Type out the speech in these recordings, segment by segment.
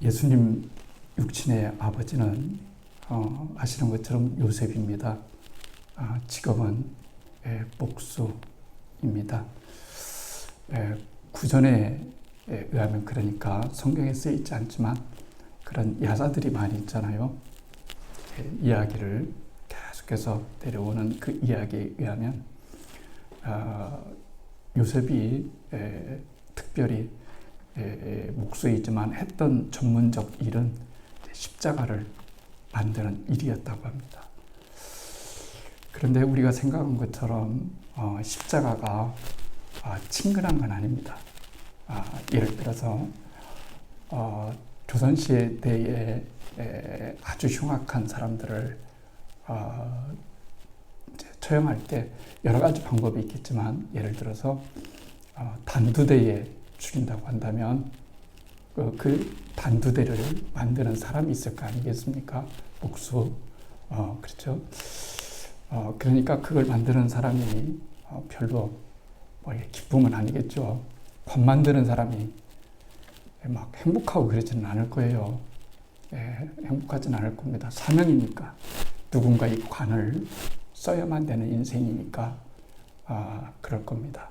예수님 육친의 아버지는 아시는 것처럼 요셉입니다. 직업은 목수입니다. 구전에 의하면 그러니까 성경에 쓰여 있지 않지만 그런 야사들이 많이 있잖아요. 이야기를 계속해서 내려오는 그 이야기에 의하면 요셉이 특별히 목수이지만 했던 전문적 일은 십자가를 만드는 일이었다고 합니다. 그런데 우리가 생각한 것처럼 십자가가 친근한 건 아닙니다. 예를 들어서 조선시대에 아주 흉악한 사람들을 처형할 때 여러 가지 방법이 있겠지만, 예를 들어서 단두대에 죽인다고 한다면 그 단두대를 만드는 사람이 있을 거 아니겠습니까? 목수. 그렇죠. 그러니까 그걸 만드는 사람이 별로 기쁨은 아니겠죠. 관 만드는 사람이 막 행복하고 그러지는 않을 거예요. 행복하지는 않을 겁니다. 사명이니까. 누군가 이 관을 써야만 되는 인생이니까 그럴 겁니다.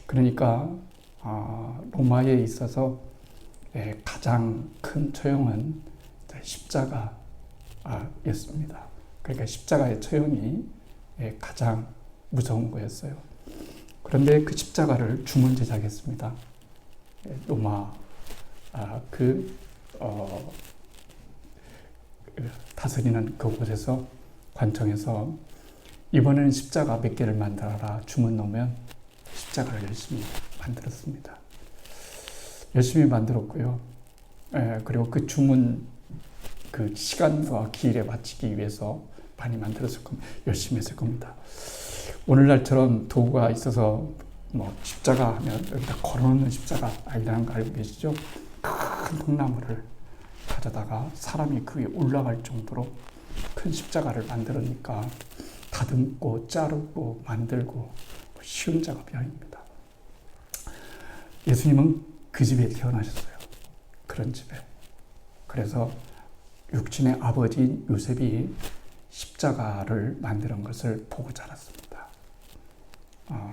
그러니까 로마에 있어서 가장 큰 처형은 십자가였습니다. 그러니까 십자가의 처형이 가장 무서운 거였어요. 그런데 그 십자가를 주문 제작했습니다. 로마 다스리는 그곳에서, 관청에서 이번에는 십자가 몇 개를 만들어라 주문 넣으면 십자가를 열심히 만들었습니다. 열심히 만들었고요. 그리고 그 주문 그 시간과 기일에 맞추기 위해서 많이 만들었을 겁니다. 열심히 했을 겁니다. 오늘날처럼 도구가 있어서 십자가 하면 여기다 걸어놓는 십자가 아니라는 거 알고 계시죠? 큰 통나무를 가져다가 사람이 그 위에 올라갈 정도로 큰 십자가를 만들으니까 다듬고 자르고 만들고 쉬운 작업이 아닙니다. 예수님은 그 집에 태어나셨어요. 그런 집에. 그래서 육친의 아버지인 요셉이 십자가를 만드는 것을 보고 자랐습니다.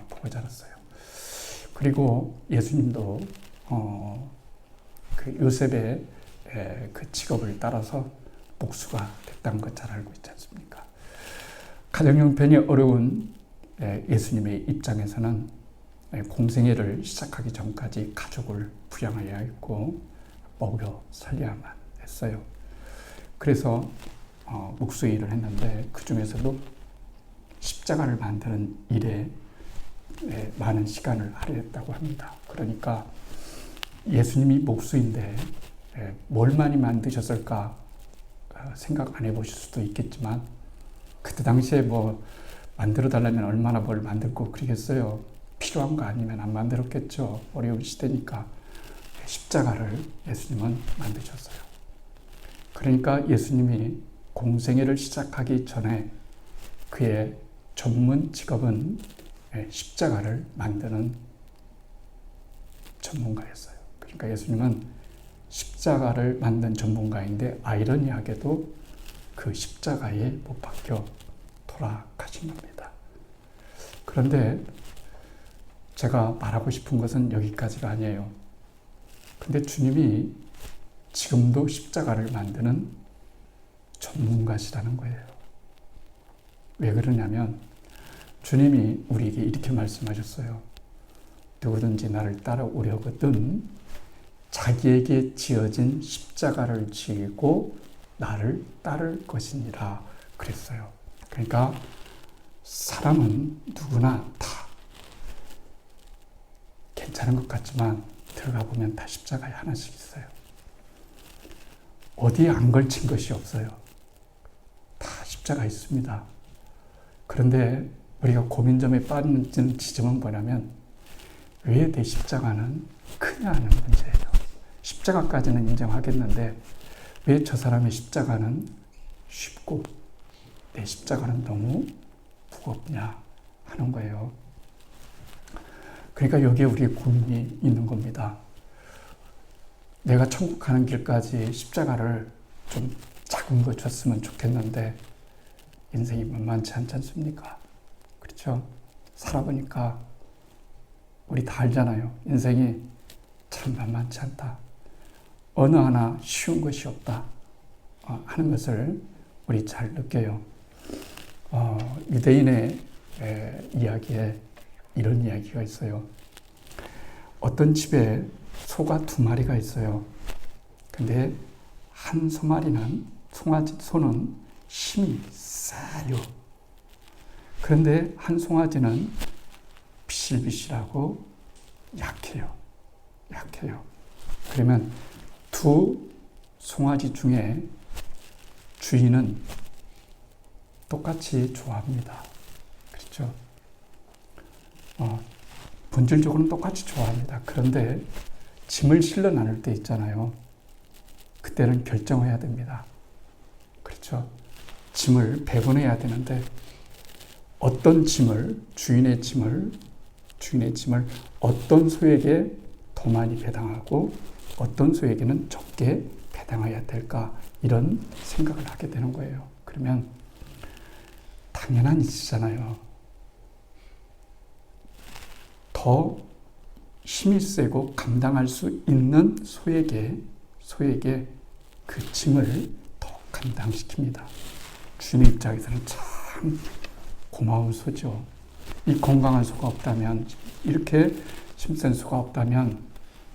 보고 자랐어요. 그리고 예수님도 그 요셉의 그 직업을 따라서 목수가 됐다는 것 잘 알고 있지 않습니까? 가정 형편이 어려운 예수님의 입장에서는 공생애를 시작하기 전까지 가족을 부양해야 했고 먹여 살려야만 했어요. 그래서 목수 일을 했는데 그 중에서도 십자가를 만드는 일에 많은 시간을 할애했다고 합니다. 그러니까 예수님이 목수인데 뭘 많이 만드셨을까 생각 안 해보실 수도 있겠지만, 그때 당시에 만들어 달라면 얼마나 뭘 만들고 그러겠어요. 필요한 거 아니면 안 만들었겠죠. 어려운 시대니까. 십자가를 예수님은 만드셨어요. 그러니까 예수님이 공생애를 시작하기 전에 그의 전문 직업은 십자가를 만드는 전문가였어요. 그러니까 예수님은 십자가를 만든 전문가인데 아이러니하게도 그 십자가에 못 박혀 돌아가신 겁니다. 그런데 제가 말하고 싶은 것은 여기까지가 아니에요. 근데 주님이 지금도 십자가를 만드는 전문가시라는 거예요. 왜 그러냐면 주님이 우리에게 이렇게 말씀하셨어요. 누구든지 나를 따라오려거든 자기에게 지어진 십자가를 지고 나를 따를 것이니라 그랬어요. 그러니까 사람은 누구나 다 괜찮은 것 같지만 들어가 보면 다 십자가에 하나씩 있어요. 어디에 안 걸친 것이 없어요. 다 십자가 있습니다. 그런데 우리가 고민점에 빠지는 지점은 뭐냐면 왜 내 십자가는 크냐 하는 문제예요. 십자가까지는 인정하겠는데 왜 저 사람의 십자가는 쉽고 내 십자가는 너무 무겁냐 하는 거예요. 그러니까 여기에 우리의 고민이 있는 겁니다. 내가 천국 가는 길까지 십자가를 좀 작은 거 줬으면 좋겠는데 인생이 만만치 않지 않습니까? 그렇죠? 살아보니까 우리 다 알잖아요. 인생이 참 만만치 않다. 어느 하나 쉬운 것이 없다 하는 것을 우리 잘 느껴요. 유대인의 이야기에 이런 이야기가 있어요. 어떤 집에 소가 2마리가 있어요. 근데 한 소는 힘이 세요. 그런데 한 송아지는 비실비실하고 약해요. 그러면 2 송아지 중에 주인은 똑같이 좋아합니다. 그렇죠? 본질적으로는 똑같이 좋아합니다. 그런데 짐을 실려 나눌 때 있잖아요. 그때는 결정해야 됩니다. 그렇죠? 짐을 배분해야 되는데 어떤 짐을, 주인의 짐을 어떤 소에게 더 많이 배당하고 어떤 소에게는 적게 배당해야 될까 이런 생각을 하게 되는 거예요. 그러면 당연한 일이잖아요. 더 힘이 세고 감당할 수 있는 소에게 그 짐을 더 감당시킵니다. 주님 입장에서는 참 고마운 소죠. 이 건강한 소가 없다면, 이렇게 힘센 소가 없다면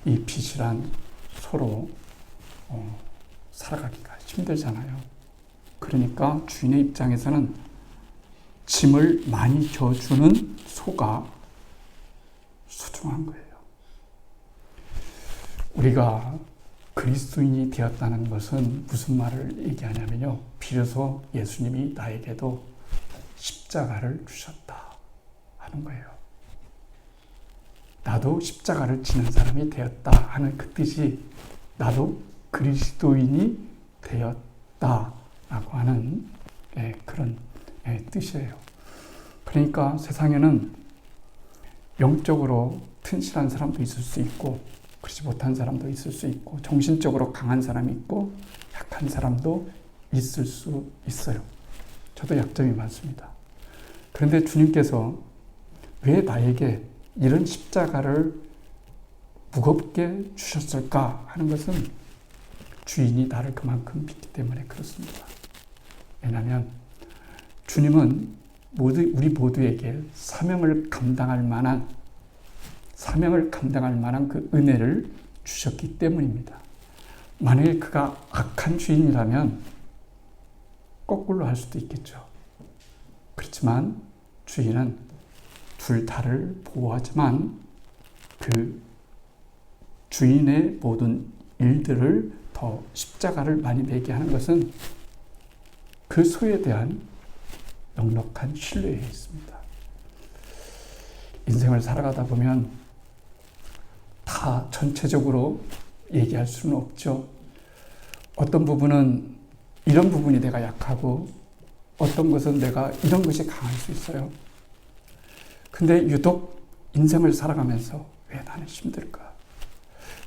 이 비실한 소로 살아가기가 힘들잖아요. 그러니까 주인의 입장에서는 짐을 많이 져주는 소가 소중한 거예요. 우리가 그리스도인이 되었다는 것은 무슨 말을 얘기하냐면요. 비로소 예수님이 나에게도 십자가를 주셨다 하는 거예요. 나도 십자가를 지는 사람이 되었다 하는 그 뜻이 나도 그리스도인이 되었다라고 하는 그런 뜻이에요. 그러니까 세상에는 영적으로 튼실한 사람도 있을 수 있고 그렇지 못한 사람도 있을 수 있고 정신적으로 강한 사람이 있고 약한 사람도 있을 수 있어요. 저도 약점이 많습니다. 그런데 주님께서 왜 나에게 이런 십자가를 무겁게 주셨을까 하는 것은 주인이 나를 그만큼 믿기 때문에 그렇습니다. 왜냐하면 주님은 우리 모두에게 사명을 감당할 만한 그 은혜를 주셨기 때문입니다. 만약에 그가 악한 주인이라면 거꾸로 할 수도 있겠죠. 그렇지만 주인은 둘 다를 보호하지만 그 주인의 모든 일들을 더 십자가를 많이 매게 하는 것은 그 소에 대한 넉넉한 신뢰에 있습니다. 인생을 살아가다 보면 다 전체적으로 얘기할 수는 없죠. 어떤 부분은 이런 부분이 내가 약하고 어떤 것은 내가 이런 것이 강할 수 있어요. 근데 유독 인생을 살아가면서 왜 나는 힘들까?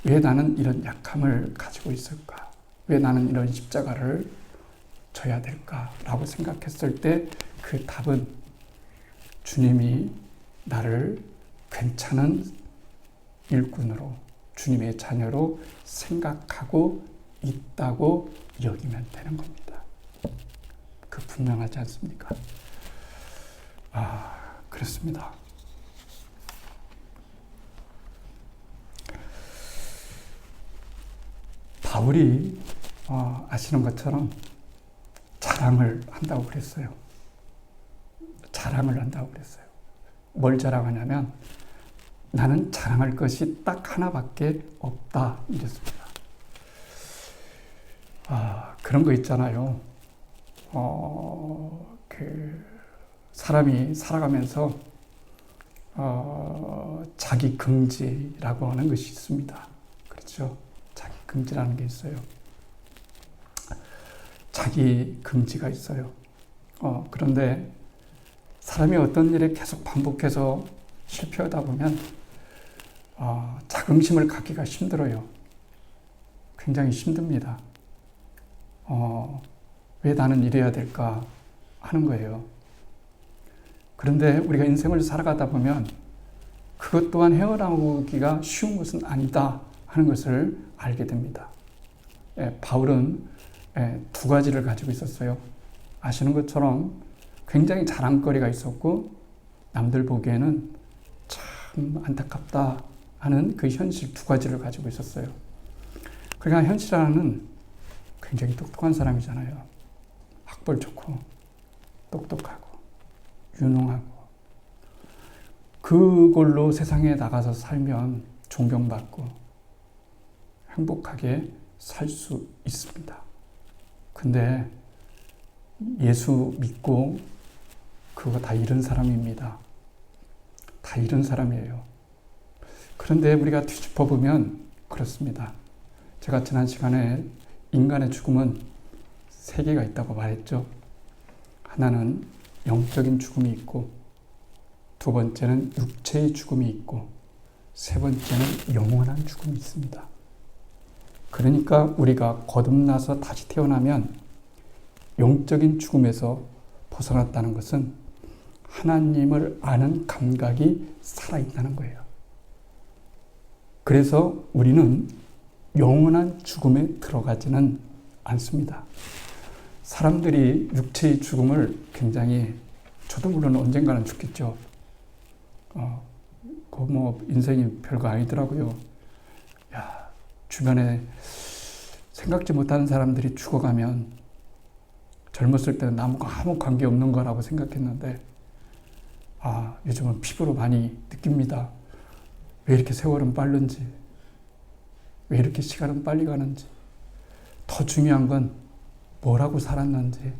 왜 나는 이런 약함을 가지고 있을까? 왜 나는 이런 십자가를 져야 될까? 라고 생각했을 때 그 답은 주님이 나를 괜찮은 일꾼으로, 주님의 자녀로 생각하고 있다고 여기면 되는 겁니다. 그 분명하지 않습니까? 그렇습니다. 바울이 아시는 것처럼 자랑을 한다고 그랬어요. 뭘 자랑하냐면 나는 자랑할 것이 딱 하나밖에 없다 이랬습니다. 그런 거 있잖아요. 사람이 살아가면서 자기 긍지라고 하는 것이 있습니다. 그렇죠? 자기 긍지라는 게 있어요. 자기 긍지가 있어요. 그런데 사람이 어떤 일에 계속 반복해서 실패하다 보면 자긍심을 갖기가 힘들어요. 굉장히 힘듭니다. 왜 나는 이래야 될까 하는 거예요. 그런데 우리가 인생을 살아가다 보면 그것 또한 헤어나오기가 쉬운 것은 아니다 하는 것을 알게 됩니다. 바울은 두 가지를 가지고 있었어요. 아시는 것처럼 굉장히 자랑거리가 있었고 남들 보기에는 참 안타깝다 하는 그 현실 두 가지를 가지고 있었어요. 그러니까 현실하는 굉장히 똑똑한 사람이잖아요. 학벌 좋고 똑똑하고 유능하고 그걸로 세상에 나가서 살면 존경받고 행복하게 살 수 있습니다. 근데 예수 믿고 그거 다 잃은 사람입니다. 다 잃은 사람이에요. 그런데 우리가 뒤집어 보면 그렇습니다. 제가 지난 시간에 인간의 죽음은 세 개가 있다고 말했죠. 하나는 영적인 죽음이 있고, 두 번째는 육체의 죽음이 있고, 세 번째는 영원한 죽음이 있습니다. 그러니까 우리가 거듭나서 다시 태어나면 영적인 죽음에서 벗어났다는 것은 하나님을 아는 감각이 살아있다는 거예요. 그래서 우리는 영원한 죽음에 들어가지는 않습니다. 사람들이 육체의 죽음을 굉장히, 저도 물론 언젠가는 죽겠죠. 인생이 별거 아니더라고요. 주변에 생각지 못하는 사람들이 죽어가면 젊었을 때는 나하고 아무 관계 없는 거라고 생각했는데, 요즘은 피부로 많이 느낍니다. 왜 이렇게 세월은 빠른지, 왜 이렇게 시간은 빨리 가는지, 더 중요한 건 뭐라고 살았는지,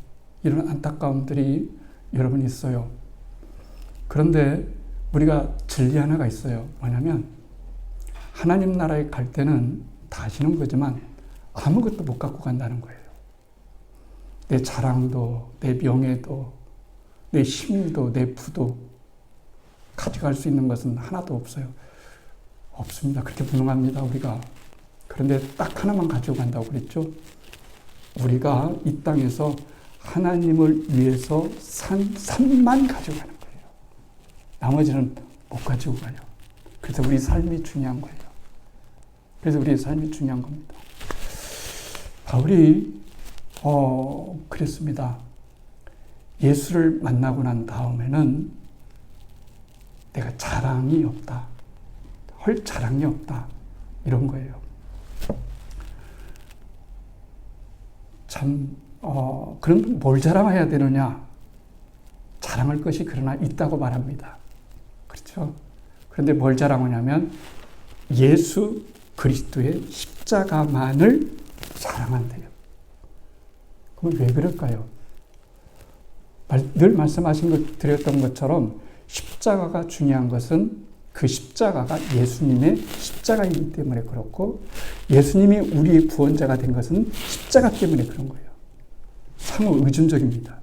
이런 안타까움들이 여러분 있어요. 그런데 우리가 진리 하나가 있어요. 뭐냐면 하나님 나라에 갈 때는 다 아시는 거지만 아무것도 못 갖고 간다는 거예요. 내 자랑도, 내 명예도, 내 힘도, 내 부도 가져갈 수 있는 것은 하나도 없어요. 없습니다. 그렇게 무능합니다, 우리가. 그런데 딱 하나만 가지고 간다고 그랬죠. 우리가 이 땅에서 하나님을 위해서 산 삶만 가지고 가는 거예요. 나머지는 못 가지고 가요. 그래서 우리 삶이 중요한 거예요. 그래서 우리의 삶이 중요한 겁니다. 바울이 그랬습니다. 예수를 만나고 난 다음에는 내가 자랑이 없다. 할 자랑이 없다. 이런 거예요. 참, 그럼 뭘 자랑해야 되느냐? 자랑할 것이 그러나 있다고 말합니다. 그렇죠? 그런데 뭘 자랑하냐면 예수 그리스도의 십자가만을 자랑한대요. 그럼 왜 그럴까요? 늘 드렸던 것처럼 십자가가 중요한 것은 그 십자가가 예수님의 십자가이기 때문에 그렇고, 예수님이 우리의 구원자가 된 것은 십자가 때문에 그런 거예요. 상호 의존적입니다.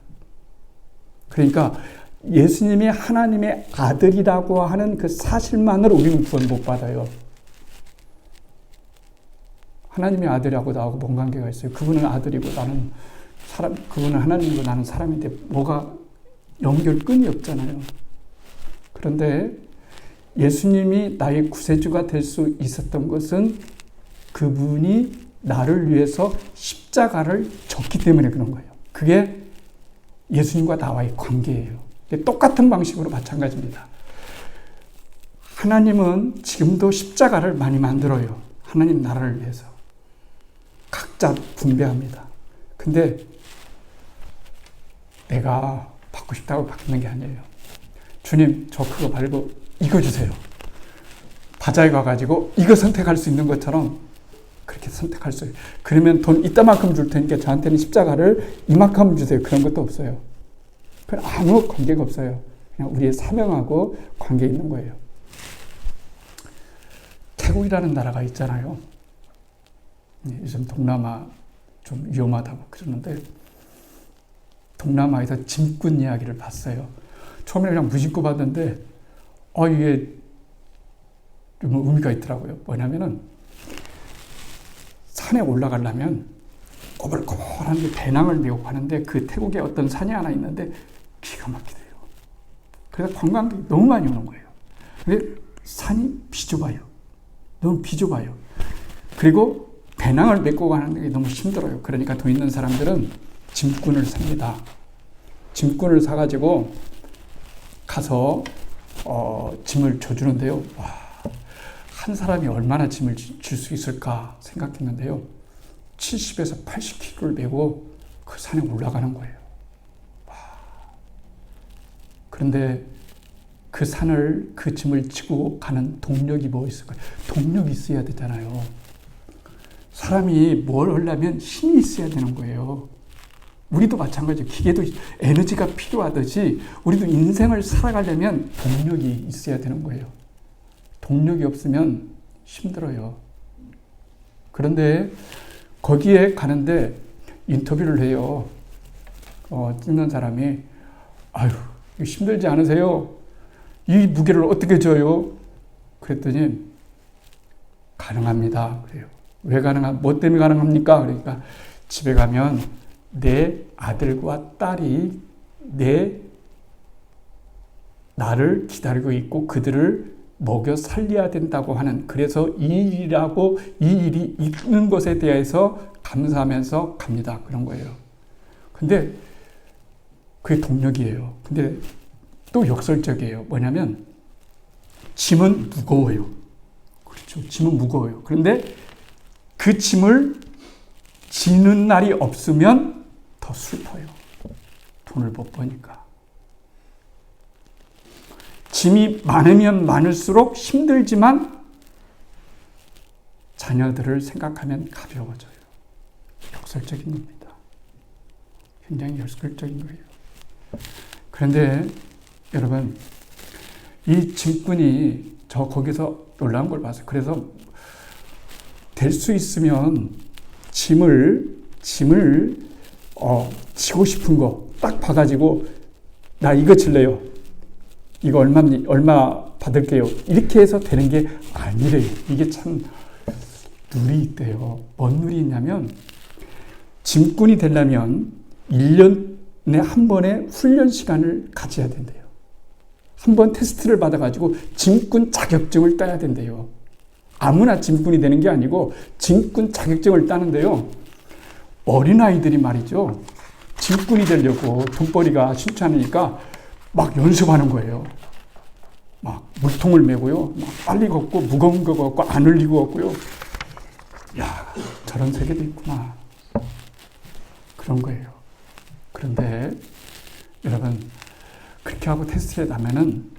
그러니까 예수님이 하나님의 아들이라고 하는 그 사실만으로 우리는 구원 못 받아요. 하나님의 아들이라고 나하고 뭔 관계가 있어요? 그분은 아들이고 나는 사람, 그분은 하나님이고 나는 사람인데 뭐가 연결끈이 없잖아요. 그런데 예수님이 나의 구세주가 될 수 있었던 것은 그분이 나를 위해서 십자가를 졌기 때문에 그런 거예요. 그게 예수님과 나와의 관계예요. 똑같은 방식으로 마찬가지입니다. 하나님은 지금도 십자가를 많이 만들어요. 하나님 나라를 위해서. 각자 분배합니다. 근데 내가 받고 싶다고 받는 게 아니에요. 주님, 저 그거 말고 이거 주세요. 바자회 가가지고 이거 선택할 수 있는 것처럼 그렇게 선택할 수 있어요. 그러면 돈 이따만큼 줄 테니까 저한테는 십자가를 이만큼 주세요. 그런 것도 없어요. 그건 아무 관계가 없어요. 그냥 우리의 사명하고 관계 있는 거예요. 태국이라는 나라가 있잖아요. 요즘 동남아 좀 위험하다고 그러는데, 동남아에서 짐꾼 이야기를 봤어요. 처음에 그냥 무심코 봤는데 이게 좀 의미가 있더라고요. 뭐냐면은 산에 올라가려면 꼬불꼬불한 배낭을 메고 가는데 그 태국에 어떤 산이 하나 있는데 기가 막히대요. 그래서 관광객이 너무 많이 오는 거예요. 근데 산이 비좁아요. 너무 비좁아요. 그리고 배낭을 메고 가는 게 너무 힘들어요. 그러니까 돈 있는 사람들은 짐꾼을 삽니다. 짐꾼을 사가지고 가서 짐을 져주는데요. 와, 한 사람이 얼마나 짐을 질 수 있을까 생각했는데요. 70에서 80kg를 메고 그 산에 올라가는 거예요. 와. 그런데 그 산을, 그 짐을 지고 가는 동력이 뭐 있을까요? 동력이 있어야 되잖아요. 사람이 뭘 하려면 힘이 있어야 되는 거예요. 우리도 마찬가지예요. 기계도 에너지가 필요하듯이 우리도 인생을 살아가려면 동력이 있어야 되는 거예요. 동력이 없으면 힘들어요. 그런데 거기에 가는데 인터뷰를 해요. 찍는 사람이, 아유, 힘들지 않으세요? 이 무게를 어떻게 져요? 그랬더니 가능합니다. 그래요. 왜 뭐 때문에 가능합니까? 그러니까 집에 가면 내 아들과 딸이 나를 기다리고 있고 그들을 먹여 살려야 된다고 하는, 그래서 이 일이 있는 것에 대해서 감사하면서 갑니다. 그런 거예요. 근데 그게 동력이에요. 근데 또 역설적이에요. 뭐냐면 짐은 무거워요. 그렇죠. 짐은 무거워요. 그런데 그 짐을 지는 날이 없으면 더 슬퍼요. 돈을 못 버니까. 짐이 많으면 많을수록 힘들지만 자녀들을 생각하면 가벼워져요. 역설적인 겁니다. 굉장히 역설적인 거예요. 그런데 여러분, 이 짐꾼이 거기서 놀라운 걸 봤어요. 그래서 될 수 있으면 짐을 지고 싶은 거 딱 봐가지고 나 이거 질래요. 이거 얼마 받을게요. 이렇게 해서 되는 게 아니래요. 이게 참 룰이 있대요. 뭔 룰이 있냐면 짐꾼이 되려면 1년에 한 번의 훈련 시간을 가져야 된대요. 한 번 테스트를 받아가지고 짐꾼 자격증을 따야 된대요. 아무나 짐꾼이 되는 게 아니고 짐꾼 자격증을 따는데요. 어린아이들이 말이죠. 짐꾼이 되려고 돈벌이가 쉽지 않으니까 막 연습하는 거예요. 막 물통을 메고요. 막 빨리 걷고 무거운 거 걷고 안 흘리고 걷고요. 야, 저런 세계도 있구나. 그런 거예요. 그런데 여러분, 그렇게 하고 테스트에 나면은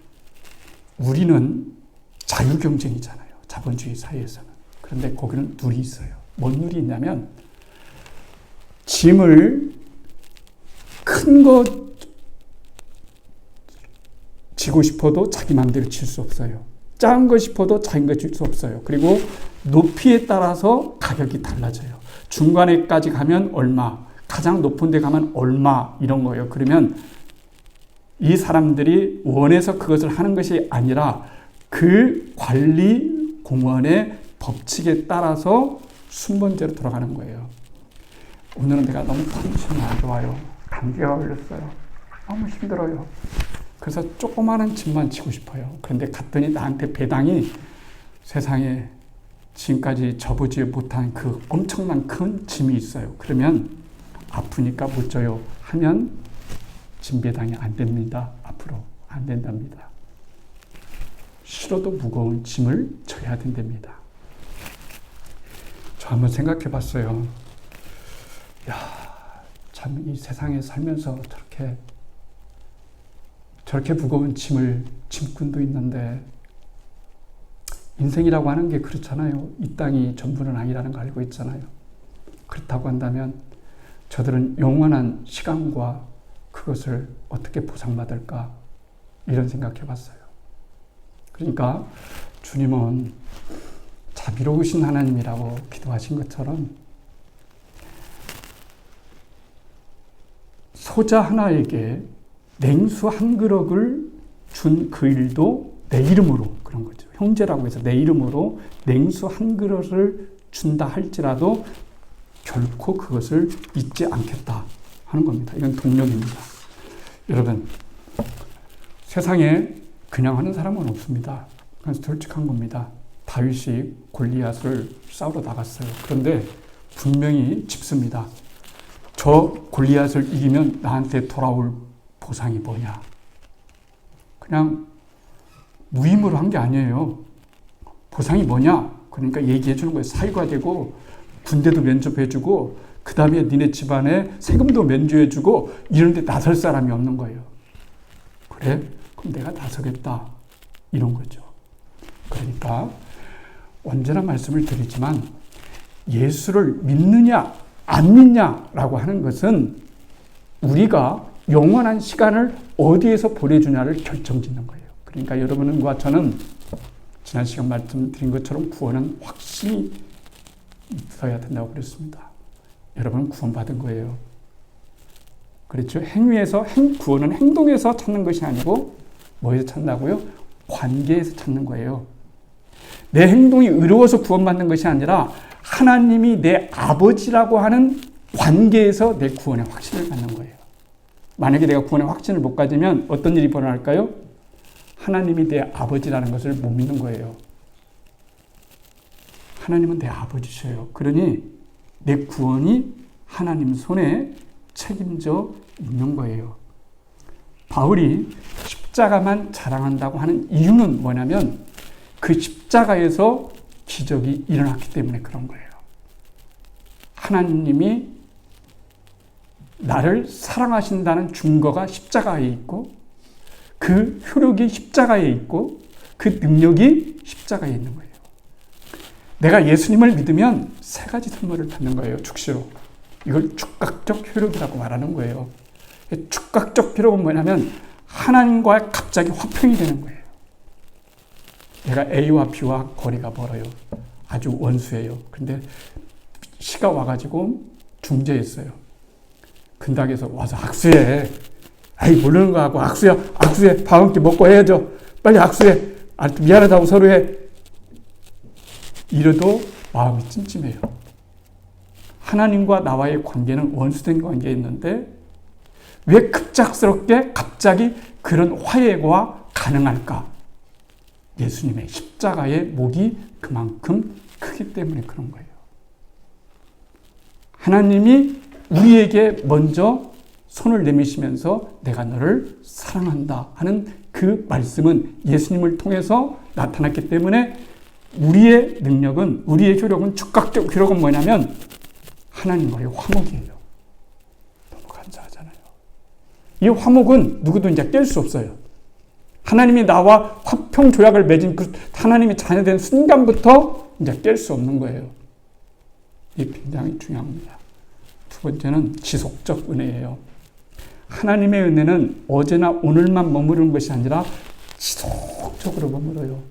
우리는 자유경쟁이잖아요. 자본주의 사회에서는. 그런데 거기는 룰이 있어요. 뭔 룰이 있냐면 짐을 큰 거 지고 싶어도 자기 마음대로 질 수 없어요. 작은 거 싶어도 자기 거 질 수 없어요. 그리고 높이에 따라서 가격이 달라져요. 중간에까지 가면 얼마, 가장 높은 데 가면 얼마, 이런 거예요. 그러면 이 사람들이 원해서 그것을 하는 것이 아니라 그 관리 공원의 법칙에 따라서 순번제로 돌아가는 거예요. 오늘은 내가 너무 컨디션이 안 좋아요. 감기가 걸렸어요. 너무 힘들어요. 그래서 조그마한 짐만 지고 싶어요. 그런데 갔더니 나한테 배당이 세상에 지금까지 져보지 못한 그 엄청난 큰 짐이 있어요. 그러면 아프니까 못 져요 하면 짐 배당이 안 됩니다. 앞으로 안 된답니다. 싫어도 무거운 짐을 져야 된답니다. 저 한번 생각해 봤어요. 야, 참 이 세상에 살면서 저렇게 무거운 짐꾼도 있는데, 인생이라고 하는 게 그렇잖아요. 이 땅이 전부는 아니라는 거 알고 있잖아요. 그렇다고 한다면 저들은 영원한 시간과 그것을 어떻게 보상받을까, 이런 생각해 봤어요. 그러니까 주님은 자비로우신 하나님이라고 기도하신 것처럼 소자 하나에게 냉수 한 그릇을 준 그 일도 내 이름으로, 그런 거죠. 형제라고 해서 내 이름으로 냉수 한 그릇을 준다 할지라도 결코 그것을 잊지 않겠다 하는 겁니다. 이건 동력입니다. 여러분, 세상에 그냥 하는 사람은 없습니다. 그건 솔직한 겁니다. 다윗이 골리앗을 싸우러 나갔어요. 그런데 분명히 짚습니다. 저 골리앗을 이기면 나한테 돌아올 보상이 뭐냐? 그냥 무임으로 한 게 아니에요. 보상이 뭐냐? 그러니까 얘기해 주는 거예요. 사위가 되고 군대도 면접해 주고 그 다음에 니네 집안에 세금도 면제해 주고 이런 데 나설 사람이 없는 거예요. 그래? 그럼 내가 나서겠다. 이런 거죠. 그러니까 언제나 말씀을 드리지만 예수를 믿느냐 안 믿냐라고 하는 것은 우리가 영원한 시간을 어디에서 보내주냐를 결정짓는 거예요. 그러니까 여러분과 저는 지난 시간 말씀드린 것처럼 구원은 확신이 있어야 된다고 그랬습니다. 여러분은 구원받은 거예요. 그렇죠? 구원은 행동에서 찾는 것이 아니고 뭐에서 찾는다고요? 관계에서 찾는 거예요. 내 행동이 의로워서 구원받는 것이 아니라 하나님이 내 아버지라고 하는 관계에서 내 구원의 확신을 갖는 거예요. 만약에 내가 구원의 확신을 못 가지면 어떤 일이 벌어날까요? 하나님이 내 아버지라는 것을 못 믿는 거예요. 하나님은 내 아버지셔요. 그러니 내 구원이 하나님 손에 책임져 있는 거예요. 바울이 십자가만 자랑한다고 하는 이유는 뭐냐면 그 십자가에서 기적이 일어났기 때문에 그런 거예요. 하나님이 나를 사랑하신다는 증거가 십자가에 있고 그 효력이 십자가에 있고 그 능력이 십자가에 있는 거예요. 내가 예수님을 믿으면 세 가지 선물을 받는 거예요. 축시로. 이걸 축각적 효력이라고 말하는 거예요. 축각적 효력은 뭐냐면 하나님과 갑자기 화평이 되는 거예요. 내가 A와 B와 거리가 멀어요. 아주 원수예요. 근데 시가 와가지고 중재했어요. 근당에서 와서 악수해. 아이 모르는 거 하고 악수해. 밥 한 끼 먹고 해야죠. 빨리 악수해. 미안하다고 서로 해. 이래도 마음이 찜찜해요. 하나님과 나와의 관계는 원수된 관계였는데 왜 급작스럽게 갑자기 그런 화해가 가능할까? 예수님의 십자가의 목이 그만큼 크기 때문에 그런 거예요. 하나님이 우리에게 먼저 손을 내미시면서 내가 너를 사랑한다 하는 그 말씀은 예수님을 통해서 나타났기 때문에 우리의 능력은, 우리의 효력은, 축각적 효력은 뭐냐면 하나님과의 화목이에요. 너무 감사하잖아요. 이 화목은 누구도 이제 깰 수 없어요. 하나님이 나와 화평 조약을 맺은 그 하나님이 자녀된 순간부터 이제 깰 수 없는 거예요. 이게 굉장히 중요합니다. 두 번째는 지속적 은혜예요. 하나님의 은혜는 어제나 오늘만 머무르는 것이 아니라 지속적으로 머물어요.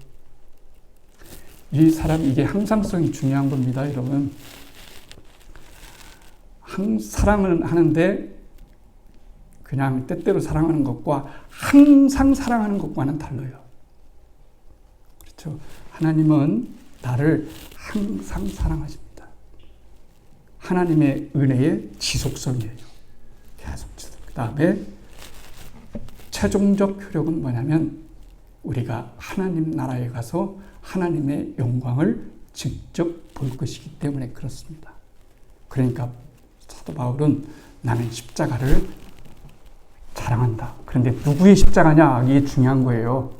이게 항상성이 중요한 겁니다, 여러분. 사랑을 하는데 그냥 때때로 사랑하는 것과 항상 사랑하는 것과는 달라요. 그렇죠? 하나님은 나를 항상 사랑하십니다. 하나님의 은혜의 지속성이에요. 계속 지속. 그 다음에 최종적 효력은 뭐냐면 우리가 하나님 나라에 가서 하나님의 영광을 직접 볼 것이기 때문에 그렇습니다. 그러니까 사도 바울은 나는 십자가를 자랑한다. 그런데 누구의 십자가냐? 이게 중요한 거예요.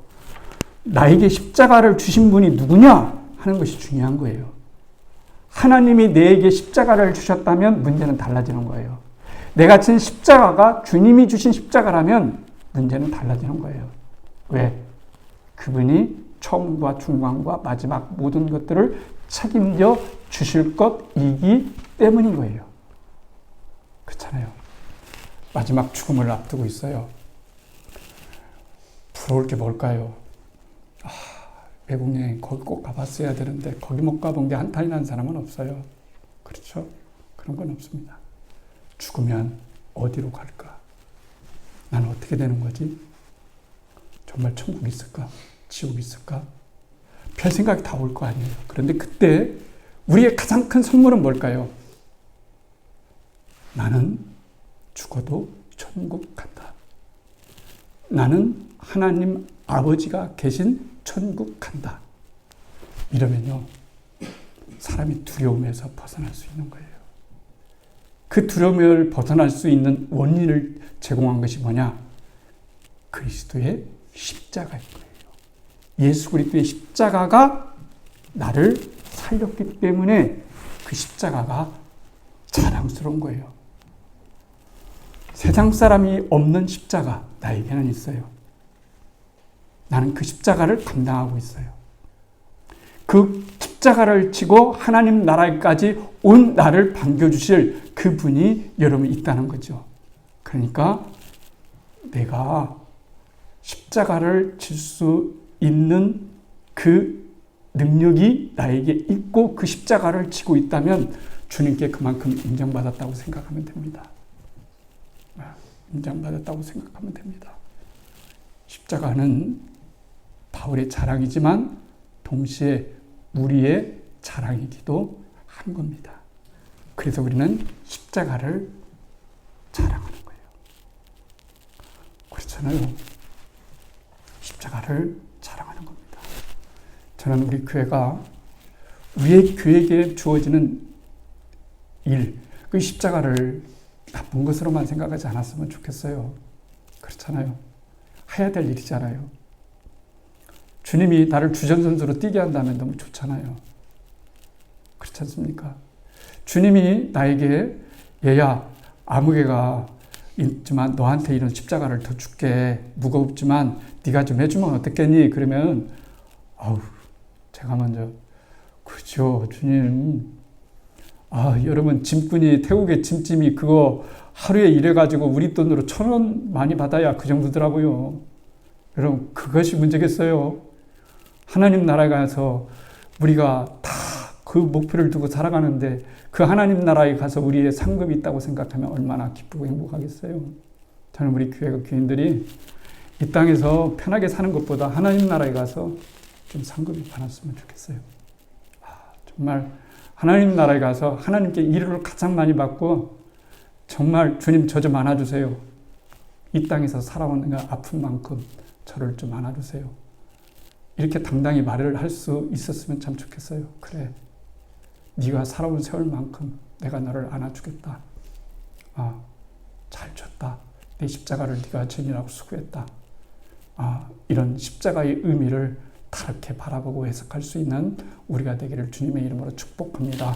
나에게 십자가를 주신 분이 누구냐? 하는 것이 중요한 거예요. 하나님이 내게 십자가를 주셨다면 문제는 달라지는 거예요. 내가 진 십자가가 주님이 주신 십자가라면 문제는 달라지는 거예요. 왜? 그분이 처음과 중간과 마지막 모든 것들을 책임져 주실 것이기 때문인 거예요. 그렇잖아요. 마지막 죽음을 앞두고 있어요. 부러울 게 뭘까요? 외국 여행 거기 꼭 가봤어야 되는데 거기 못 가본 게 한탄이 난 사람은 없어요. 그렇죠? 그런 건 없습니다. 죽으면 어디로 갈까? 나는 어떻게 되는 거지? 정말 천국이 있을까? 지옥이 있을까? 별 생각이 다 올 거 아니에요. 그런데 그때 우리의 가장 큰 선물은 뭘까요? 나는 죽어도 천국 간다. 나는 하나님 아버지가 계신 천국 간다. 이러면요, 사람이 두려움에서 벗어날 수 있는 거예요. 그 두려움을 벗어날 수 있는 원인을 제공한 것이 뭐냐? 그리스도의 십자가인 거예요. 예수 그리스도의 십자가가 나를 살렸기 때문에 그 십자가가 자랑스러운 거예요. 세상 사람이 없는 십자가 나에게는 있어요. 나는 그 십자가를 감당하고 있어요. 그 십자가를 지고 하나님 나라까지 온 나를 반겨주실 그분이 여러분 있다는 거죠. 그러니까 내가 십자가를 질 수 있는 그 능력이 나에게 있고 그 십자가를 지고 있다면 주님께 그만큼 인정받았다고 생각하면 됩니다. 인정받았다고 생각하면 됩니다. 십자가는 바울의 자랑이지만 동시에 우리의 자랑이기도 한 겁니다. 그래서 우리는 십자가를 자랑하는 거예요. 그렇잖아요. 십자가를 자랑하는 겁니다. 저는 우리 교회가 우리의 교회에게 주어지는 일, 그 십자가를 나쁜 것으로만 생각하지 않았으면 좋겠어요. 그렇잖아요. 해야 될 일이잖아요. 주님이 나를 주전선수로 뛰게 한다면 너무 좋잖아요. 그렇지 않습니까? 주님이 나에게 얘야 아무개가 있지만 너한테 이런 십자가를 더 줄게. 무겁지만 네가 좀 해주면 어떻겠니? 그러면 아우 제가 먼저 그죠 주님. 여러분 짐꾼이 태국의 짐짐이 그거 하루에 일해가지고 우리 돈으로 1,000원 많이 받아야 그 정도더라고요. 여러분 그것이 문제겠어요? 하나님 나라에 가서 우리가 다 그 목표를 두고 살아가는데 그 하나님 나라에 가서 우리의 상급이 있다고 생각하면 얼마나 기쁘고 행복하겠어요. 저는 우리 교회가 교인들이 이 땅에서 편하게 사는 것보다 하나님 나라에 가서 좀 상급이 많았으면 좋겠어요. 정말 하나님 나라에 가서 하나님께 일을 가장 많이 받고 정말 주님 저 좀 안아주세요. 이 땅에서 살아오는 거 아픈 만큼 저를 좀 안아주세요. 이렇게 당당히 말을 할 수 있었으면 참 좋겠어요. 그래, 네가 살아온 세월만큼 내가 너를 안아주겠다. 잘 줬다. 내 십자가를 네가 지니라고 수고했다. 이런 십자가의 의미를 다르게 바라보고 해석할 수 있는 우리가 되기를 주님의 이름으로 축복합니다.